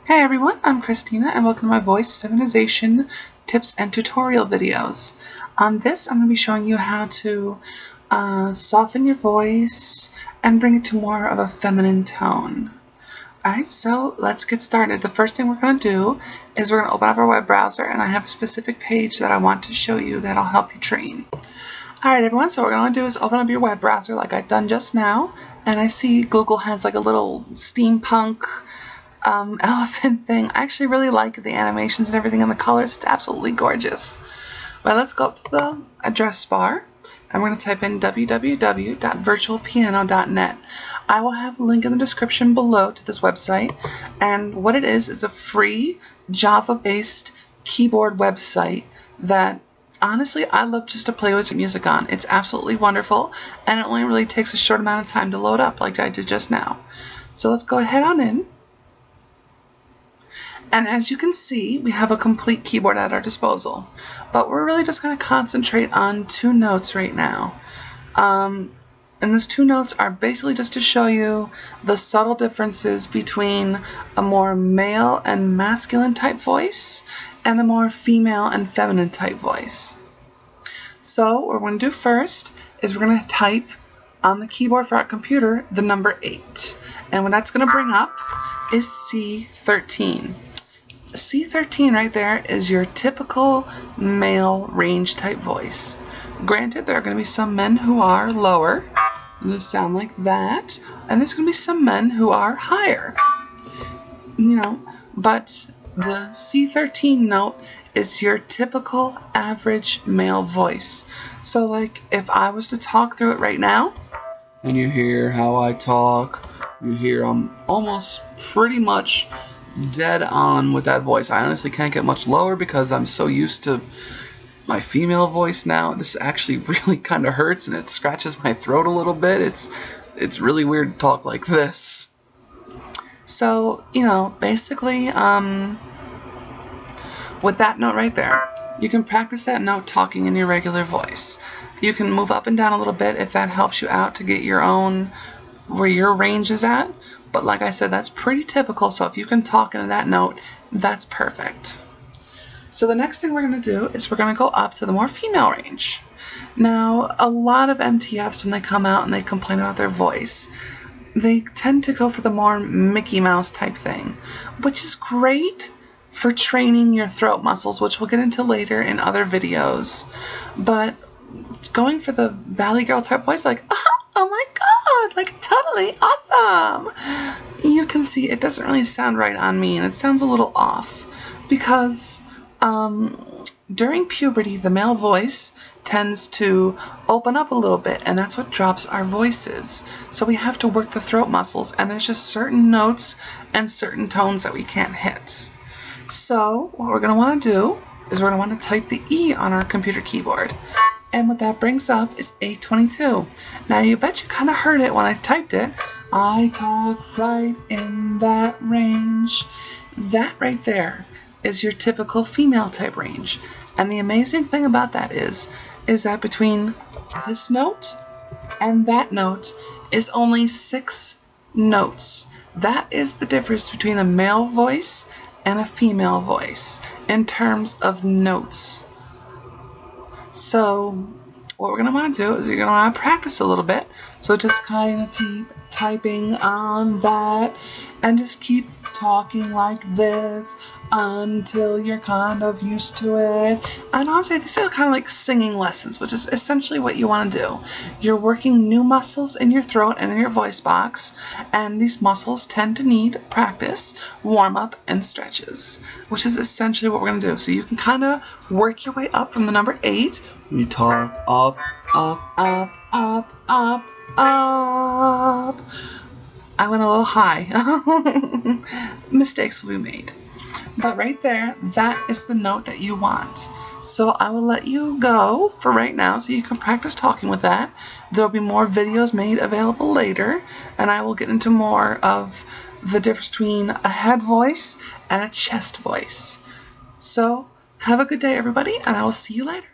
Hey everyone, I'm Christina and welcome to my voice feminization tips and tutorial videos. On this, I'm going to be showing you how to soften your voice and bring it to more of a feminine tone. Alright, so let's get started. The first thing we're going to do is we're going to open up our web browser, and I have a specific page that I want to show you that'll help you train. Alright everyone, so what we're going to do is open up your web browser like I've done just now, and I see Google has like a little steampunk elephant thing. I actually really like the animations and everything and the colors. It's absolutely gorgeous. Well, let's go up to the address bar and we're going to type in www.virtualpiano.net. I will have a link in the description below to this website, and what it is a free Java-based keyboard website that honestly I love just to play with music on. It's absolutely wonderful, and it only really takes a short amount of time to load up like I did just now. So let's go ahead on in. And as you can see, we have a complete keyboard at our disposal. But we're really just going to concentrate on two notes right now. And those two notes are basically just to show you the subtle differences between a more male and masculine type voice and a more female and feminine type voice. So what we're going to do first is we're going to type on the keyboard for our computer the number 8. And what that's going to bring up is C13. C13 right there is your typical male range type voice. Granted, there are going to be some men who are lower, and they sound like that, and there's going to be some men who are higher. But the C13 note is your typical average male voice. So like if I was to talk through it right now, and you hear how I talk, you hear I'm almost pretty much dead on with that voice. I honestly can't get much lower because I'm so used to my female voice now. This actually really kind of hurts and it scratches my throat a little bit. It's really weird to talk like this. So, basically, with that note right there, you can practice that note talking in your regular voice. You can move up and down a little bit if that helps you out to get your own, where your range is at. But like I said, that's pretty typical, so if you can talk into that note, that's perfect. So the next thing we're going to do is we're going to go up to the more female range. Now, a lot of MTFs, when they come out and they complain about their voice, they tend to go for the more Mickey Mouse type thing, which is great for training your throat muscles, which we'll get into later in other videos. But going for the Valley Girl type voice, like, oh my god, like totally awesome, you can see it doesn't really sound right on me, and it sounds a little off because during puberty the male voice tends to open up a little bit, and that's what drops our voices. So we have to work the throat muscles, and there's just certain notes and certain tones that we can't hit. So what we're going to want to do is we're going to want to type the E on our computer keyboard. And what that brings up is 822. Now you bet you kind of heard it when I typed it. I talk right in that range. That right there is your typical female type range. And the amazing thing about that is that between this note and that note is only 6 notes. That is the difference between a male voice and a female voice in terms of notes. So what we're going to want to do is you're going to want to practice a little bit. So just kind of keep typing on that and just keep talking like this until you're kind of used to it. And honestly, these are kind of like singing lessons, which is essentially what you want to do. You're working new muscles in your throat and in your voice box, and these muscles tend to need practice, warm up, and stretches, which is essentially what we're going to do. So you can kind of work your way up from the number 8. You talk up, up, up, up, up, up. I went a little high. Mistakes will be made. But right there, that is the note that you want. So I will let you go for right now so you can practice talking with that. There will be more videos made available later, and I will get into more of the difference between a head voice and a chest voice. So have a good day, everybody, and I will see you later.